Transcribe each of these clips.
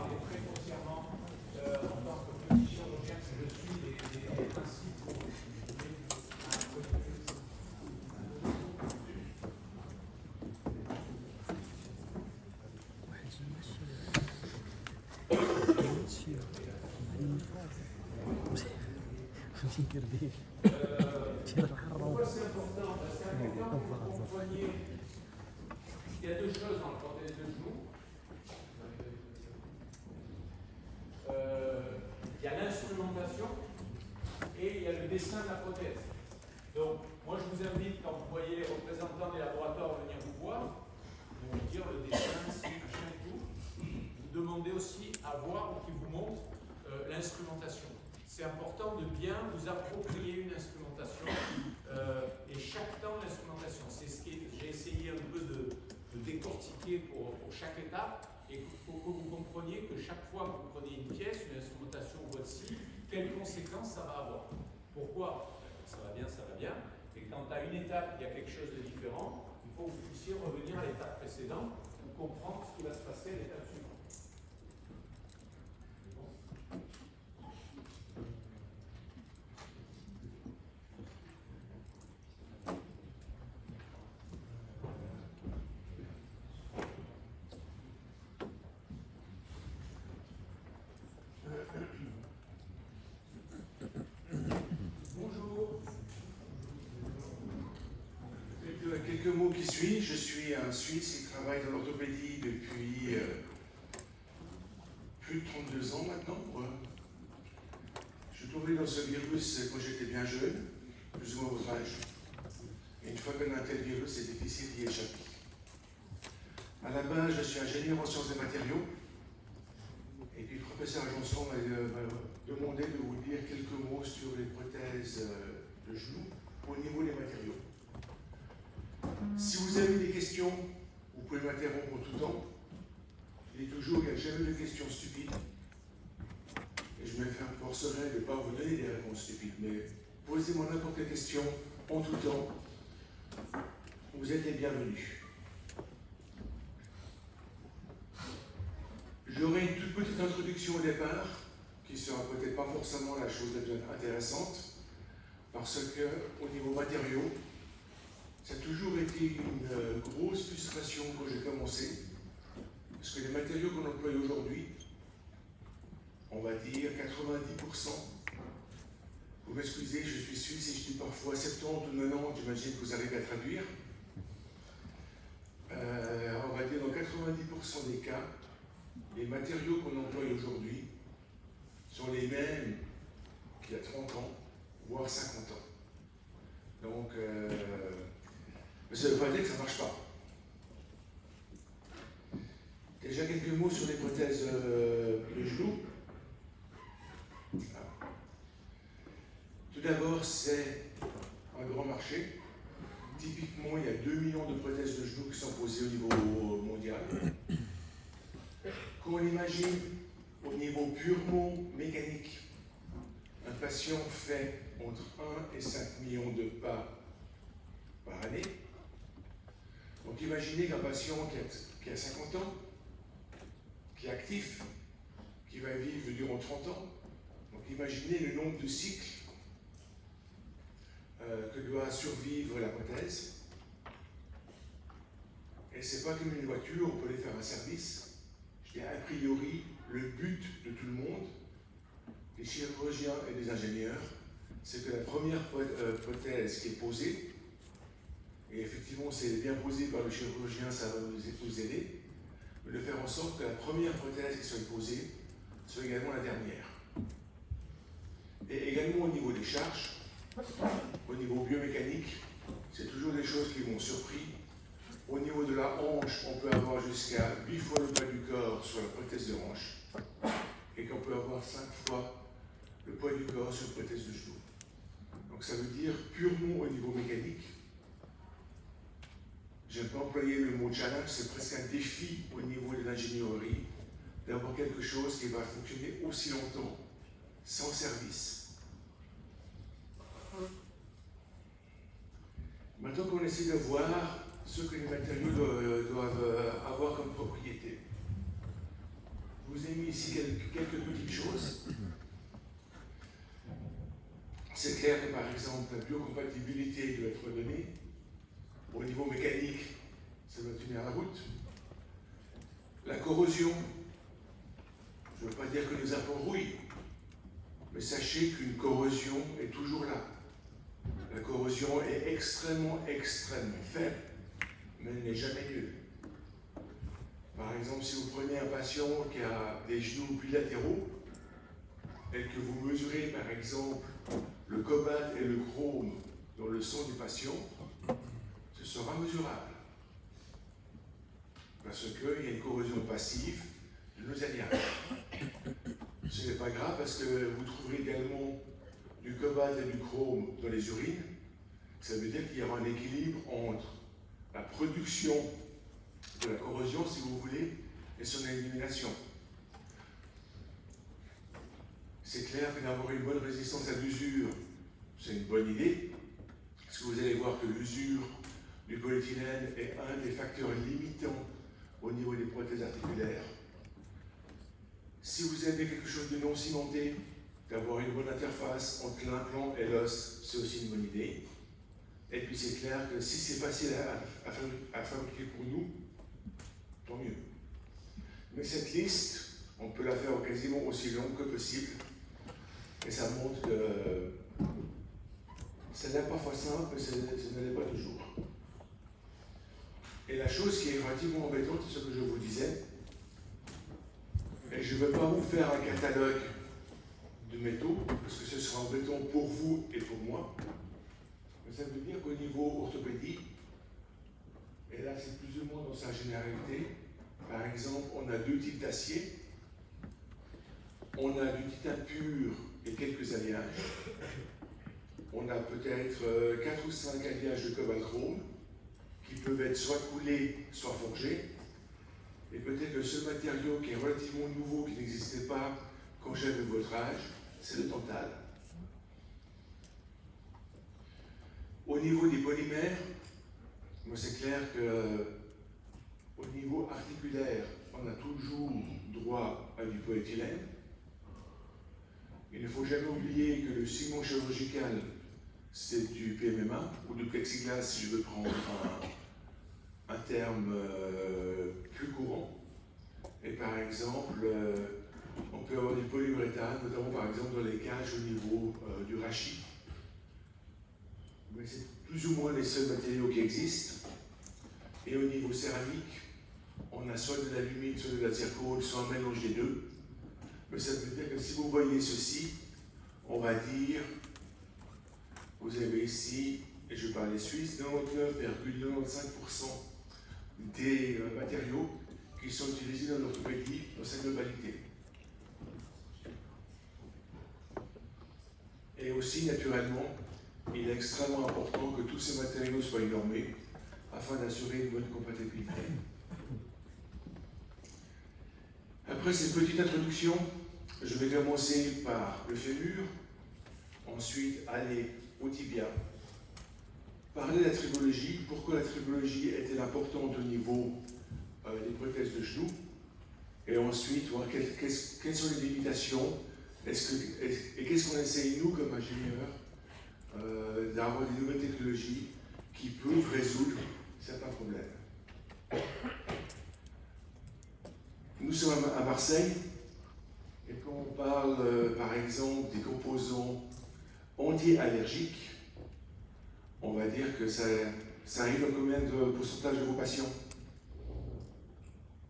parler très grossièrement en tant que petit chirurgien que je suis des principes pour pourquoi c'est important? C'est important pour compreniez. Il y a deux choses dans le prothèse de genou. Il y a l'instrumentation et il y a le dessin de la prothèse. Donc, moi je vous invite, quand vous voyez les représentants des laboratoires venir vous voir, vous dire le dessin, si, machin et tout. Vous demandez aussi à voir ou qu'ils vous montrent l'instrumentation. C'est important de bien vous approprier une instrumentation et chaque temps l'instrumentation. C'est ce que j'ai essayé un peu de décortiquer pour chaque étape. Et il faut que vous compreniez que chaque fois que vous prenez une pièce, une instrumentation voici, quelles conséquences ça va avoir. Pourquoi? Ça va bien. Et quand à une étape, il y a quelque chose de différent, il faut que vous puissiez revenir à l'étape précédente pour comprendre ce qui va se passer à l'étape suivante. Quelques mots qui suivent. Je suis un Suisse qui travaille dans l'orthopédie depuis plus de 32 ans maintenant. Je suis tombé dans ce virus quand j'étais bien jeune, plus ou moins votre âge. Et une fois qu'on a un tel virus, c'est difficile d'y échapper. À la base, je suis ingénieur en sciences des matériaux. Et puis le professeur Janson m'a demandé de vous dire quelques mots sur les prothèses de genoux au niveau des matériaux. Si vous avez des questions, vous pouvez m'interrompre en tout temps. Il n'y a jamais de questions stupides. Et je m'efforcerai de ne pas vous donner des réponses stupides, mais posez-moi n'importe quelle question en tout temps. Vous êtes les bienvenus. J'aurai une toute petite introduction au départ, qui sera peut-être pas forcément la chose la plus intéressante, parce que au niveau matériaux, ça a toujours été une grosse frustration quand j'ai commencé, parce que les matériaux qu'on emploie aujourd'hui, on va dire 90%, vous m'excusez, je suis suisse et je dis parfois 70 ou 90, j'imagine que vous arrivez à traduire. On va dire dans 90% des cas, les matériaux qu'on emploie aujourd'hui sont les mêmes qu'il y a 30 ans, voire 50 ans. Donc, mais ça ne veut pas dire que ça ne marche pas. Déjà quelques mots sur les prothèses de genoux. Tout d'abord, c'est un grand marché. Typiquement, il y a 2 millions de prothèses de genoux qui sont posées au niveau mondial. Quand on imagine au niveau purement mécanique, un patient fait entre 1 et 5 millions de pas par année. Donc imaginez qu'un patient qui a 50 ans, qui est actif, qui va vivre durant 30 ans, donc imaginez le nombre de cycles que doit survivre la prothèse. Et c'est pas comme une voiture, on peut les faire un service. Je dis a priori, le but de tout le monde, des chirurgiens et des ingénieurs, c'est que la première prothèse qui est posée, et effectivement c'est bien posé par le chirurgien, ça va nous aider, mais de faire en sorte que la première prothèse qui soit posée soit également la dernière. Et également au niveau des charges, au niveau biomécanique, c'est toujours des choses qui m'ont surpris. Au niveau de la hanche, on peut avoir jusqu'à 8 fois le poids du corps sur la prothèse de hanche, et qu'on peut avoir 5 fois le poids du corps sur la prothèse de genou. Donc ça veut dire purement au niveau mécanique. J'aime pas employer le mot challenge, c'est presque un défi au niveau de l'ingénierie d'avoir quelque chose qui va fonctionner aussi longtemps, sans service. Maintenant qu'on essaie de voir ce que les matériaux doivent avoir comme propriété. vous ai mis ici quelques petites choses. C'est clair que par exemple, la biocompatibilité doit être donnée. Au niveau mécanique, ça doit tenir la route. La corrosion, je ne veux pas dire que les impôts rouillent, mais sachez qu'une corrosion est toujours là. La corrosion est extrêmement faible, mais elle n'est jamais nulle. Par exemple, si vous prenez un patient qui a des genoux bilatéraux et que vous mesurez par exemple le cobalt et le chrome dans le sang du patient, ce sera mesurable. Parce qu'il y a une corrosion passive de nos alliages. Ce n'est pas grave parce que vous trouverez également du cobalt et du chrome dans les urines. Ça veut dire qu'il y aura un équilibre entre la production de la corrosion, si vous voulez, et son élimination. C'est clair que d'avoir une bonne résistance à l'usure, c'est une bonne idée, parce que vous allez voir que l'usure du polyéthylène est un des facteurs limitants au niveau des prothèses articulaires. Si vous avez quelque chose de non cimenté, d'avoir une bonne interface entre l'implant et l'os, c'est aussi une bonne idée. Et puis c'est clair que si c'est facile à fabriquer pour nous, tant mieux. Mais cette liste, on peut la faire quasiment aussi longue que possible. Et ça montre que ça n'est parfois simple, mais ce ne l'est pas toujours. Et la chose qui est relativement embêtante, c'est ce que je vous disais. Et je ne veux pas vous faire un catalogue de métaux, parce que ce sera embêtant pour vous et pour moi. Mais ça veut dire qu'au niveau orthopédie, et là c'est plus ou moins dans sa généralité, par exemple, on a deux types d'acier. On a du titane pur et quelques alliages. On a peut-être 4 ou 5 alliages de cobalt chrome qui peuvent être soit coulés, soit forgés. Et peut-être le seul matériau qui est relativement nouveau, qui n'existait pas quand j'avais votre âge, c'est le tantal. Au niveau des polymères, moi c'est clair que au niveau articulaire, on a toujours droit à du polyéthylène. Il ne faut jamais oublier que le ciment chirurgical, c'est du PMMA ou du plexiglas, si je veux prendre un terme plus courant. Et par exemple, on peut avoir du polyuréthane, notamment par exemple dans les cages au niveau du rachis. Mais c'est plus ou moins les seuls matériaux qui existent. Et au niveau céramique, on a soit de l'alumine, soit de la zircone, soit un mélange des deux. Mais ça veut dire que si vous voyez ceci, on va dire, vous avez ici, et je parle des Suisses, 99,95% des matériaux qui sont utilisés dans l'orthopédie dans sa globalité. Et aussi, naturellement, il est extrêmement important que tous ces matériaux soient normés afin d'assurer une bonne compatibilité. Après cette petite introduction, je vais commencer par le fémur, ensuite aller au tibia, parler de la tribologie, pourquoi la tribologie est-elle importante au niveau des prothèses de genoux, et ensuite voir quelles sont les limitations, et qu'est-ce qu'on essaye nous comme ingénieurs d'avoir des nouvelles technologies qui peuvent résoudre certains problèmes. Nous sommes à Marseille, et quand on parle par exemple des composants anti-allergiques, on va dire que ça arrive à combien de pourcentage de vos patients?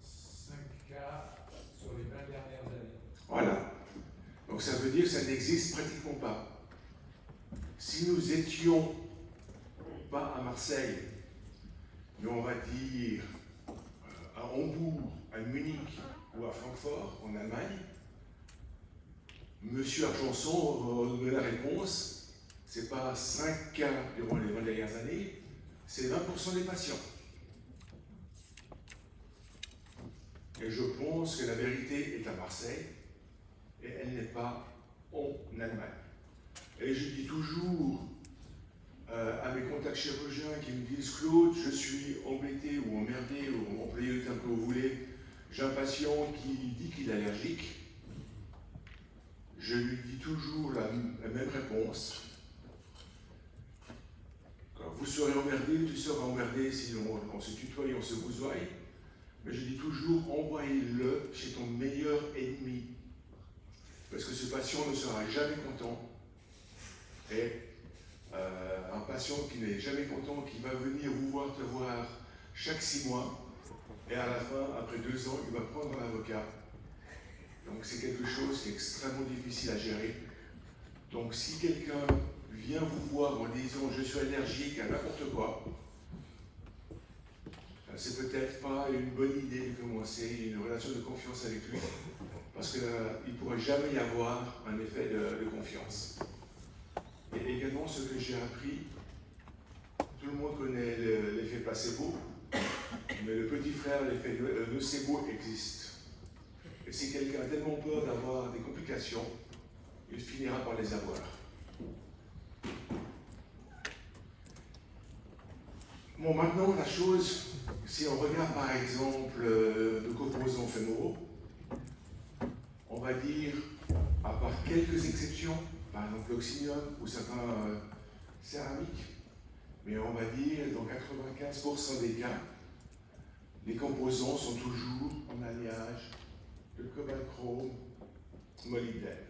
5 cas sur les 20 dernières années. Voilà. Donc ça veut dire que ça n'existe pratiquement pas. Si nous étions pas à Marseille, mais on va dire à Hambourg, à Munich ou à Francfort, en Allemagne, Monsieur Argenson donne la réponse, c'est pas 5 cas durant les 20 dernières années, c'est 20% des patients. Et je pense que la vérité est à Marseille, et elle n'est pas en Allemagne. Et je dis toujours à mes contacts chirurgiens qui me disent « Claude, je suis embêté ou emmerdé, ou employé le terme que vous voulez, J'ai un patient qui dit qu'il est allergique. Je lui dis toujours la même réponse. Quand vous serez emmerdé, tu seras emmerdé si on se tutoie et on se vousoie. Mais je dis toujours, envoyez-le chez ton meilleur ennemi. Parce que ce patient ne sera jamais content. Et un patient qui n'est jamais content, qui va venir vous voir, te voir chaque 6 mois, et à la fin, après 2 ans, il va prendre un avocat. Donc c'est quelque chose qui est extrêmement difficile à gérer. Donc si quelqu'un vient vous voir en disant « je suis allergique à n'importe quoi », c'est peut-être pas une bonne idée de commencer une relation de confiance avec lui, parce qu'il ne pourrait jamais y avoir un effet de confiance. Et également, ce que j'ai appris, tout le monde connaît l'effet placebo, mais le petit frère, l'effet nocebo, existe. Et si quelqu'un a tellement peur d'avoir des complications, il finira par les avoir. Bon, maintenant, la chose, si on regarde par exemple nos composants fémoraux, on va dire, à part quelques exceptions, par exemple l'oxynium ou certains céramiques, mais on va dire dans 95% des cas, les composants sont toujours en alliage de cobalt-chrome, molybdène.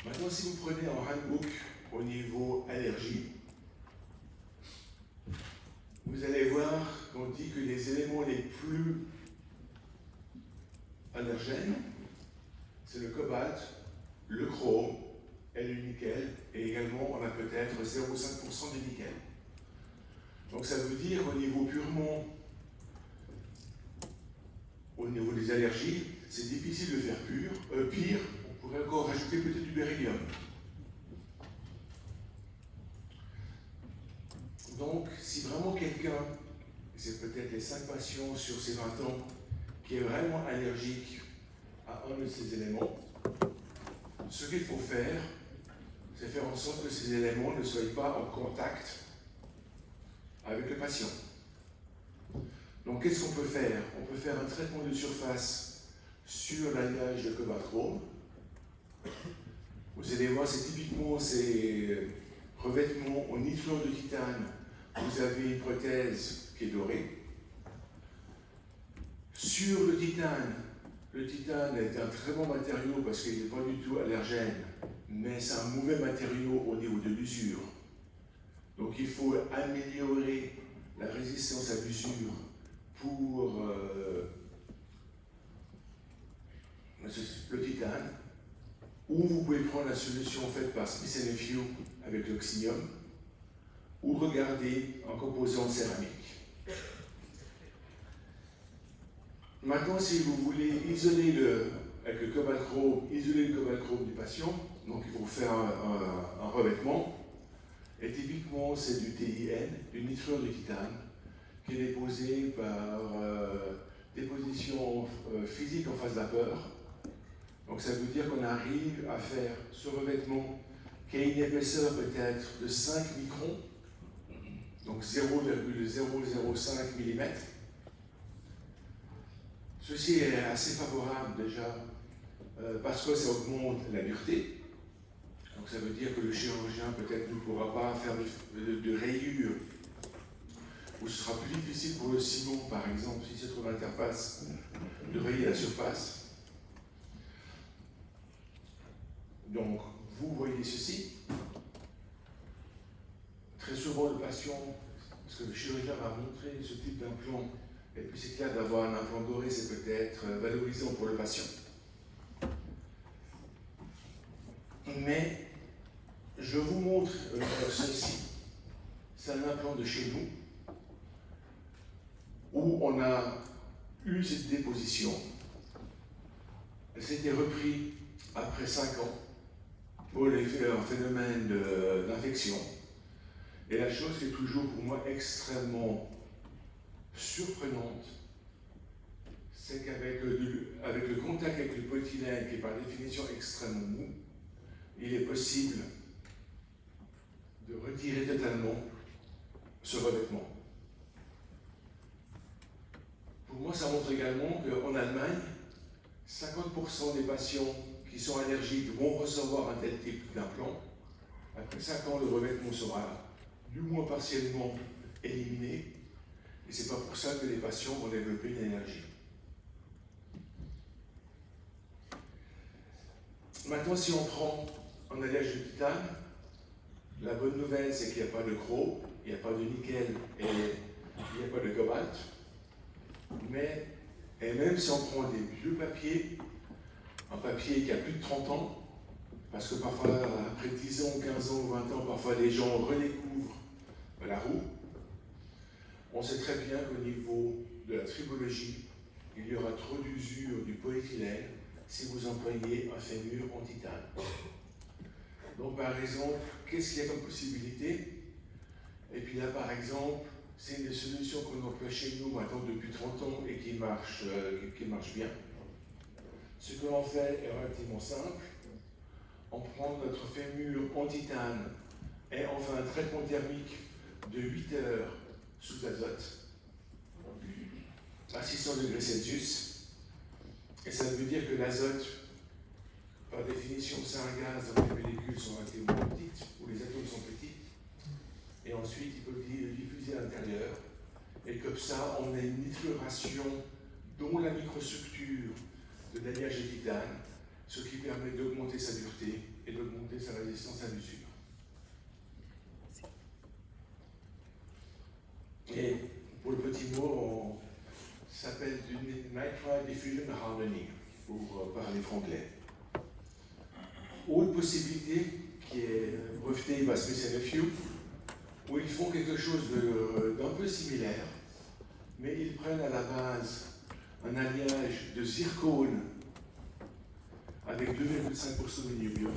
Maintenant, si vous prenez un handbook au niveau allergie, vous allez voir qu'on dit que les éléments les plus allergènes, c'est le cobalt, le chrome et le nickel, et également on a peut-être 0,5% de nickel. Donc ça veut dire qu'au niveau purement, au niveau des allergies, c'est difficile de faire pire, on pourrait encore rajouter peut-être du beryllium. Donc, si vraiment quelqu'un, c'est peut-être les 5 patients sur ces 20 ans, qui est vraiment allergique à un de ces éléments, ce qu'il faut faire, c'est faire en sorte que ces éléments ne soient pas en contact avec le patient. Donc, qu'est-ce qu'on peut faire? On peut faire un traitement de surface sur l'alliage de cobalt-chrome. Vous allez voir, c'est typiquement ces revêtements au nitrure de titane. Vous avez une prothèse qui est dorée. Sur le titane est un très bon matériau parce qu'il n'est pas du tout allergène, mais c'est un mauvais matériau au niveau de l'usure. Donc il faut améliorer la résistance à l'usure pour le titane, ou vous pouvez prendre la solution faite par Smith & Nephew avec l'oxynium, ou regarder en composant céramique. Maintenant, si vous voulez isoler avec le cobalt-chrome, isoler le cobalt-chrome du patient, donc il faut faire un revêtement, et typiquement c'est du TIN, du nitrure de titane, qui est déposé par déposition physique en phase vapeur. Donc ça veut dire qu'on arrive à faire ce revêtement qui a une épaisseur peut-être de 5 microns, donc 0,005 mm. Ceci est assez favorable déjà parce que ça augmente la dureté. Donc ça veut dire que le chirurgien peut-être ne pourra pas faire de rayures, ou ce sera plus difficile pour le ciment, par exemple, si c'est trop l'interface, de rayer la surface. Donc vous voyez ceci. Très souvent le patient, parce que le chirurgien va montrer ce type d'implant, et puis c'est clair d'avoir un implant doré, c'est peut-être valorisant pour le patient. Mais je vous montre ceci. C'est un implant de chez nous, où on a eu cette déposition. Elle s'était reprise après 5 ans pour un phénomène d'infection. Et la chose qui est toujours pour moi extrêmement surprenante, c'est qu'avec le contact avec le polyéthylène, qui est par définition extrêmement mou, il est possible de retirer totalement ce revêtement. Pour Pour moi, ça montre également qu'en Allemagne, 50% des patients qui sont allergiques vont recevoir un tel type d'implant. Après 5 ans, le revêtement sera du moins partiellement éliminé. Et ce n'est pas pour ça que les patients vont développer une allergie. Maintenant, si on prend un alliage de titane, la bonne nouvelle, c'est qu'il n'y a pas de chrome, il n'y a pas de nickel et il n'y a pas de cobalt. Et même si on prend des vieux papiers, un papier qui a plus de 30 ans, parce que parfois, après 10 ans, 15 ans, 20 ans, parfois les gens redécouvrent la roue, on sait très bien qu'au niveau de la tribologie, il y aura trop d'usure du polyéthylène si vous employez un fémur en titane. Donc par exemple, qu'est-ce qu'il y a comme possibilité? Et puis là par exemple, c'est une des solutions qu'on emploie chez nous maintenant depuis 30 ans et qui marche bien. Ce que l'on fait est relativement simple. On prend notre fémur en titane et on fait un traitement thermique de 8 heures sous azote à 600 degrés Celsius. Et ça veut dire que l'azote, par définition, c'est un gaz dont les molécules sont relativement petites, où les atomes sont petits. Et ensuite, il peut diffuser à l'intérieur. Et comme ça, on a une nitruration dont la microstructure de l'alliage de titane, ce qui permet d'augmenter sa dureté et d'augmenter sa résistance à l'usure. Et pour le petit mot, ça s'appelle du Nitride Diffusion Hardening, pour parler franglais. Autre possibilité qui est brevetée par Smith & Nephew, où ils font quelque chose d'un peu similaire, mais ils prennent à la base un alliage de zircone avec 2,5% de niobium,